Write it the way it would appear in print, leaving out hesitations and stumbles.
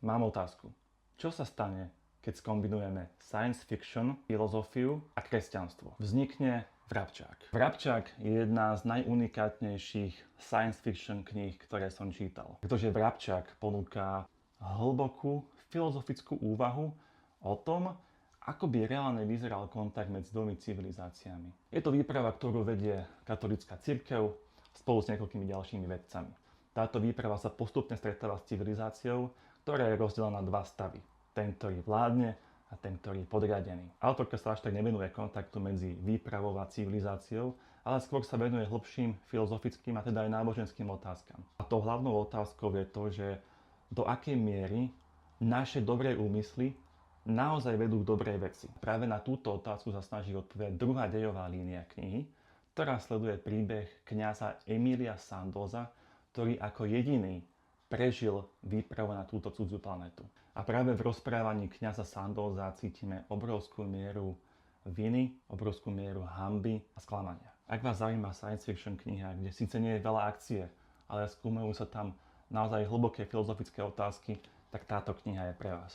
Mám otázku. Čo sa stane, keď skombinujeme science fiction, filozofiu a kresťanstvo? Vznikne Vrabčák. Vrabčák je jedna z najunikátnejších science fiction kníh, ktoré som čítal. Pretože Vrabčák ponúka hlbokú filozofickú úvahu o tom, ako by reálne vyzeral kontakt medzi dvomi civilizáciami. Je to výprava, ktorú vedie katolícka cirkev spolu s niekoľkými ďalšími vedcami. Táto výprava sa postupne stretáva s civilizáciou, ktorá je rozdelená na dva stavy. Ten, ktorý vládne, a ten, ktorý je podriadený. Autorka sa až tak nevenuje kontaktu medzi výpravou a civilizáciou, ale skôr sa venuje hlbším filozofickým a teda aj náboženským otázkam. A tou hlavnou otázkou je to, že do akej miery naše dobré úmysly naozaj vedú k dobrej veci. Práve na túto otázku sa snaží odpovedať druhá dejová línia knihy, ktorá sleduje príbeh kňaza Emilia Sandoza, ktorý ako jediný prežil výpravu na túto cudzú planetu. A práve v rozprávaní kňaza Sandoza cítime obrovskú mieru viny, obrovskú mieru hanby a sklamania. Ak vás zaujíma science fiction kniha, kde síce nie je veľa akcie, ale skúmajú sa tam naozaj hlboké filozofické otázky, tak táto kniha je pre vás.